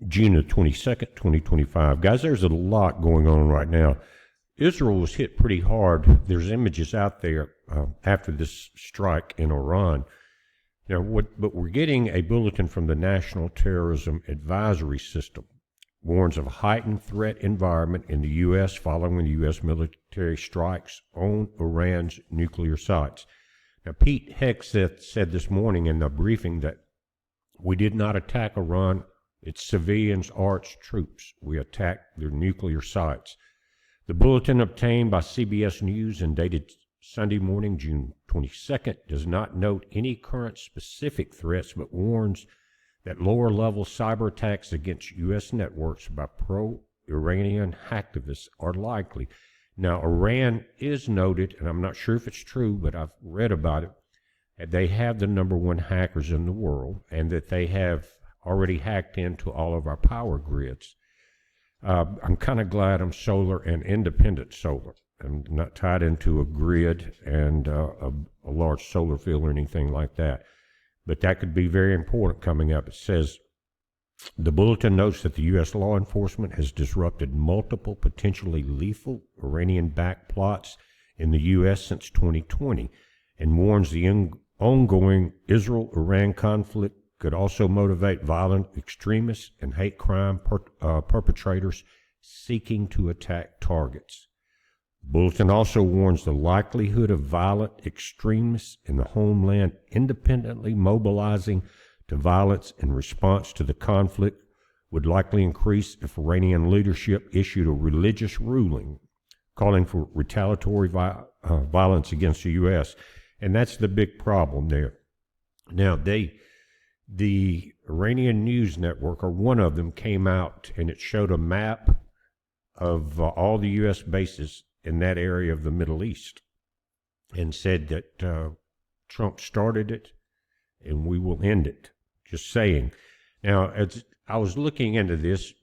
June the 22nd, 2025. Guys, there's a lot going on right now. Israel was hit pretty hard. There's images out there after this strike in Iran. But we're getting a bulletin from the National Terrorism Advisory System. Warns of a heightened threat environment in the U.S. following the U.S. military strikes on Iran's nuclear sites. Now, Pete Hegseth said this morning in the briefing that we did not attack Iran, its civilians or its troops. We attacked their nuclear sites. The bulletin obtained by CBS News and dated Sunday morning, June 22nd, does not note any current specific threats, but warns that lower-level cyber attacks against U.S. networks by pro-Iranian hacktivists are likely. Now, Iran is noted, and I'm not sure if it's true, but I've read about it, that they have the #1 hackers in the world, and that they have already hacked into all of our power grids. I'm kind of glad I'm solar and independent solar. I'm not tied into a grid and a large solar field or anything like that. But that could be very important coming up. It says, the bulletin notes that the U.S. law enforcement has disrupted multiple potentially lethal Iranian-backed plots in the U.S. since 2020 and warns the ongoing Israel-Iran conflict could also motivate violent extremists and hate crime perpetrators seeking to attack targets. The bulletin also warns the likelihood of violent extremists in the homeland independently mobilizing to violence in response to the conflict would likely increase if Iranian leadership issued a religious ruling calling for retaliatory violence against the U.S. And that's the big problem there. Now, the Iranian news network, or one of them, came out and it showed a map of all the U.S. bases in that area of the Middle East and said that Trump started it and we will end it. Just saying. Now, as I was looking into this,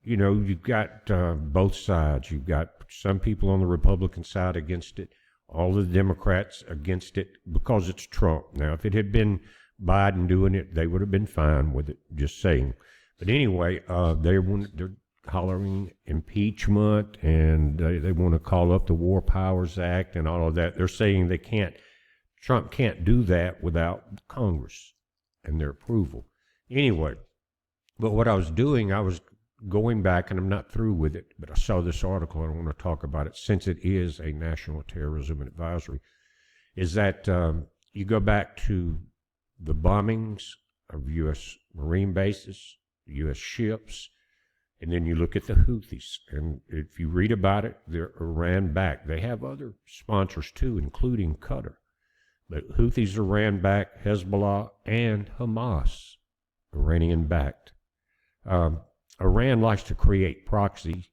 you've got both sides. You've got some people on the Republican side against it, all the Democrats against it because it's Trump. Now, if it had been Biden doing it, they would have been fine with it, just saying. But anyway, they're hollering impeachment, and they want to call up the War Powers Act and all of that. They're saying Trump can't do that without Congress and their approval. Anyway, but what I was doing, I was going back, and I'm not through with it, but I saw this article and I want to talk about it since it is a national terrorism advisory, is that you go back to the bombings of U.S. Marine bases, U.S. ships, and then you look at the Houthis. And if you read about it, they're Iran-backed. They have other sponsors too, including Qatar. But Houthis are Iran-backed, Hezbollah, and Hamas, Iranian-backed. Iran likes to create proxy.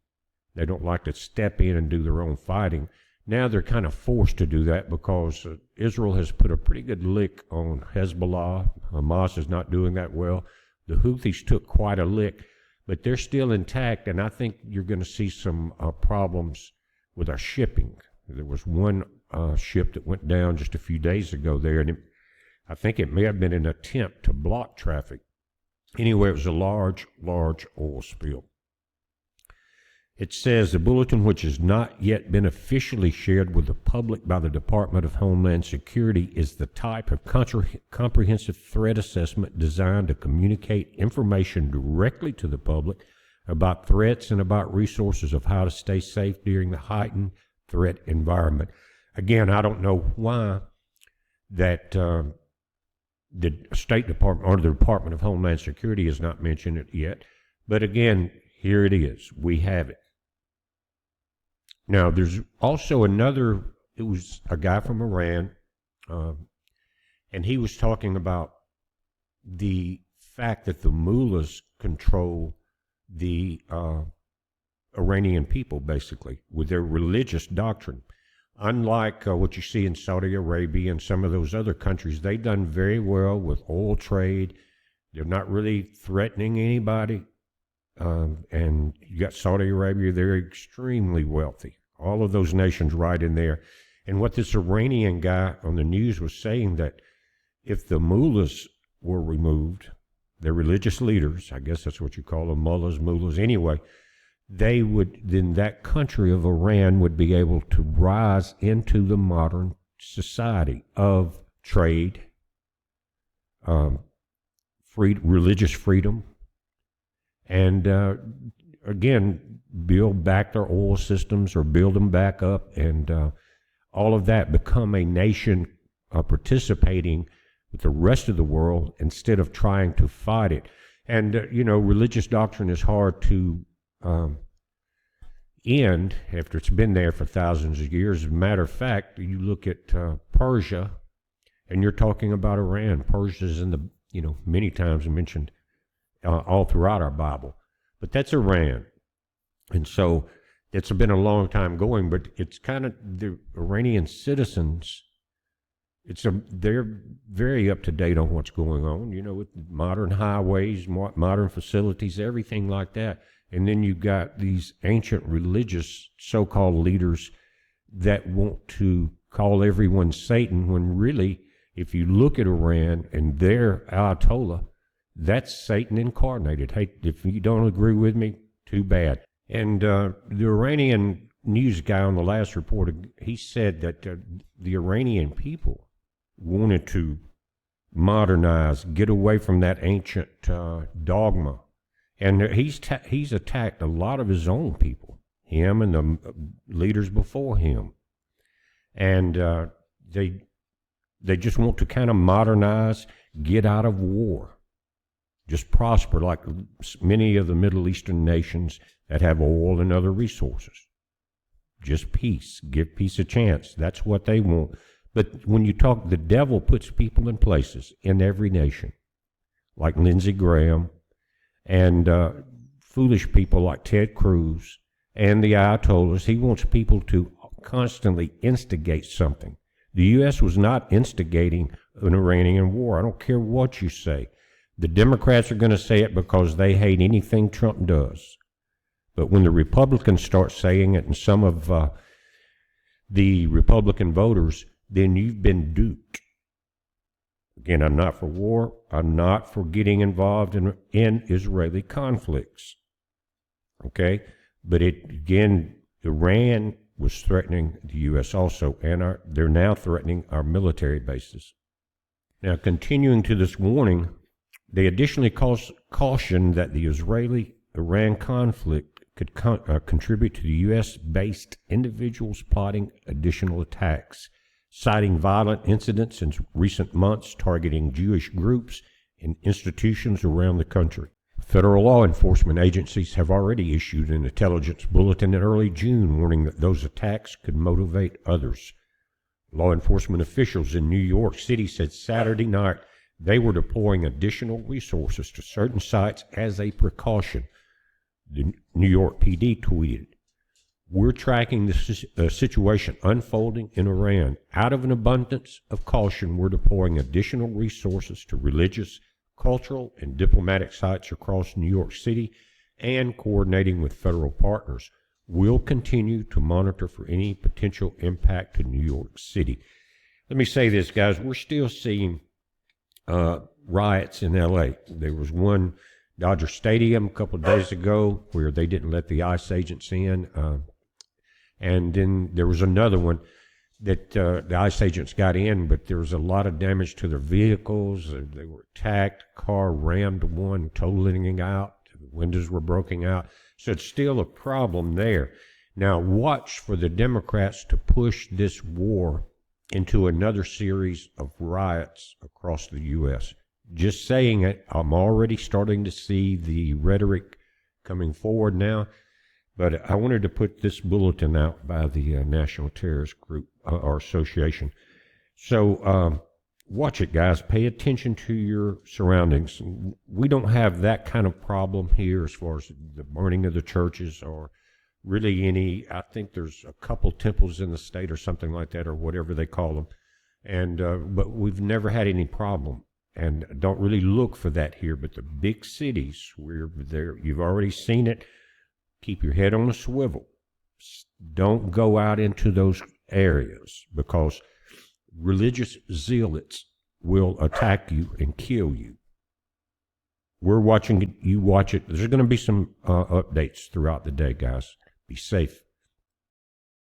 They don't like to step in and do their own fighting. Now they're kind of forced to do that because Israel has put a pretty good lick on Hezbollah. Hamas is not doing that well. The Houthis took quite a lick, but they're still intact, and I think you're going to see some problems with our shipping. There was one ship that went down just a few days ago there, and I think it may have been an attempt to block traffic. Anyway, it was a large oil spill. It says the bulletin, which has not yet been officially shared with the public by the Department of Homeland Security, is the type of comprehensive threat assessment designed to communicate information directly to the public about threats and about resources of how to stay safe during the heightened threat environment. Again, I don't know why that the State Department or the Department of Homeland Security has not mentioned it yet. But again, here it is. We have it. Now, there's also another, it was a guy from Iran, and he was talking about the fact that the mullahs control the Iranian people, basically, with their religious doctrine. Unlike what you see in Saudi Arabia and some of those other countries, they've done very well with oil trade. They're not really threatening anybody. And you got Saudi Arabia, they're extremely wealthy. All of those nations right in there. And what this Iranian guy on the news was saying, that if the mullahs were removed, their religious leaders, I guess that's what you call them, mullahs, mullahs, anyway, they would, then that country of Iran would be able to rise into the modern society of trade, religious freedom, and again, build back their oil systems or build them back up, and all of that, become a nation participating with the rest of the world instead of trying to fight it. And, religious doctrine is hard to end after it's been there for thousands of years. As a matter of fact, you look at Persia, and you're talking about Iran. Persia's in the, many times mentioned all throughout our Bible. But that's Iran. And so it's been a long time going, but it's kind of the Iranian citizens, they're very up to date on what's going on, with modern highways, modern facilities, everything like that. And then you've got these ancient religious so-called leaders that want to call everyone Satan, when really, if you look at Iran and their Ayatollah, that's Satan incarnated. Hey, if you don't agree with me, too bad. And the Iranian news guy on the last report, he said that the Iranian people wanted to modernize, get away from that ancient dogma. And he's attacked a lot of his own people, him and the leaders before him. And they just want to kind of modernize, get out of war, just prosper like many of the Middle Eastern nations that have oil and other resources. Just peace, give peace a chance. That's what they want. But when you talk, the devil puts people in places in every nation, like Lindsey Graham, and foolish people like Ted Cruz and the Ayatollahs. He wants people to constantly instigate something. The U.S. was not instigating an Iranian war. I don't care what you say. The Democrats are going to say it because they hate anything Trump does. But when the Republicans start saying it, and some of the Republican voters, then you've been duped. Again, I'm not for war. I'm not for getting involved in Israeli conflicts. Okay? But Iran was threatening the U.S. also, and they're now threatening our military bases. Now, continuing to this warning, they additionally cautioned that the Israeli-Iran conflict could contribute to the U.S.-based individuals plotting additional attacks, citing violent incidents in recent months targeting Jewish groups and institutions around the country. Federal law enforcement agencies have already issued an intelligence bulletin in early June warning that those attacks could motivate others. Law enforcement officials in New York City said Saturday night they were deploying additional resources to certain sites as a precaution. The New York PD tweeted, "We're tracking the situation unfolding in Iran. Out of an abundance of caution, we're deploying additional resources to religious, cultural, and diplomatic sites across New York City and coordinating with federal partners. We'll continue to monitor for any potential impact to New York City." Let me say this, guys. We're still seeing riots in L.A. There was one Dodger Stadium a couple of days ago where they didn't let the ICE agents in. And then there was another one that the ICE agents got in, but there was a lot of damage to their vehicles. They were attacked. A car rammed one, totaling out. The windows were broken out. So it's still a problem there. Now watch for the Democrats to push this war into another series of riots across the U.S. Just saying it, I'm already starting to see the rhetoric coming forward now. But I wanted to put this bulletin out by the National Terrorist Group or Association. So watch it, guys. Pay attention to your surroundings. We don't have that kind of problem here as far as the burning of the churches or really any. I think there's a couple temples in the state or something like that, or whatever they call them. And but we've never had any problem. And don't really look for that here. But the big cities, we're there. You've already seen it. Keep your head on a swivel. Don't go out into those areas because religious zealots will attack you and kill you. We're watching it. You watch it. There's going to be some updates throughout the day, guys. Be safe.